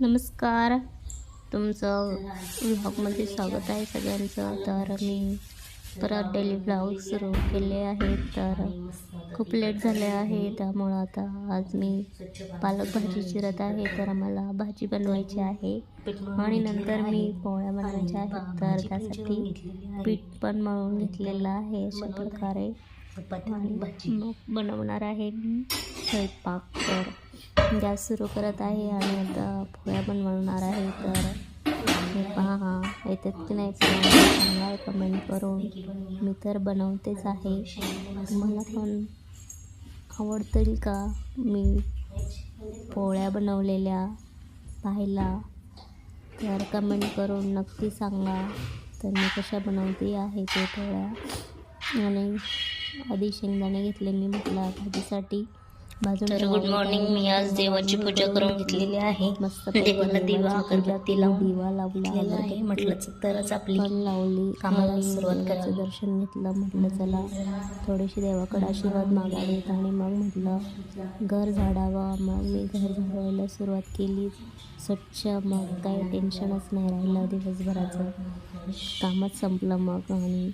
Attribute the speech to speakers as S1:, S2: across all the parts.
S1: नमस्कार, तुमचं व्लॉगमध्ये स्वागत आहे सगळ्यांचं. तर मी परत डेली व्लॉग सुरू केले आहेत. तर खूप लेट झाले आहे, त्यामुळं आता आज मी पालक भाजी चिरत आहे. तर आम्हाला भाजी बनवायची आहे आणि नंतर मी पोळ्या बनवायच्या आहेत. तर त्यासाठी पीठ पण मळून घेतलेलं आहे अशा प्रकारे. आणि मग बनवणार आहे मी स्वयंपाक. तर गॅस सुरू करत आहे आणि आता पोळ्या बनवणार आहे. तर हे पहा, येतात की नाही सांगा कमेंट करून. मी तर बनवतेच आहे, मला पण आवडतील का मी पोळ्या बनवलेल्या पाहायला? तर कमेंट करून नक्की सांगा. तर मी कशा बनवते आहे ते पोळ्या. आणि आधी शेंगदाणे घेतले मी म्हटलं भाजीसाठी भाजून.
S2: तर गुड मॉर्निंग. मी आज देवाची पूजा करून घेतलेली आहे.
S1: मस्त
S2: देवाला दिवा अगरबत्ती लावून
S1: दिवा लावला
S2: आहे. म्हटलं तरच आपली
S1: पण लावली
S2: कामाला
S1: आणि
S2: सुरुवात
S1: देवाचं
S2: करावी.
S1: दर्शन घेतलं. म्हटलं चला थोडीशी देवाकडे आशीर्वाद मागावेत आणि मग म्हटलं घर झाडावं. मग मी घर झाडायला सुरुवात केली स्वच्छ. मग काही टेन्शनच नाही राहिलं दिवसभराचं. कामच संपलं मग आणि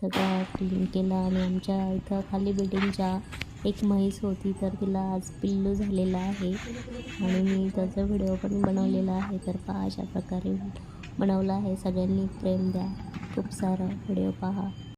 S1: सगळं क्लीन केलं. आणि आमच्या इथं खाली बिल्डिंगच्या एक म्हैस होती, तर तिला आज पिल्लू झालेला आहे आणि मी त्याचा व्हिडिओ पण बनवलेला आहे. तर पहा अशा प्रकारे बनवला आहे. सगळ्यांनी प्रेम द्या, खूप सारा व्हिडिओ पहा.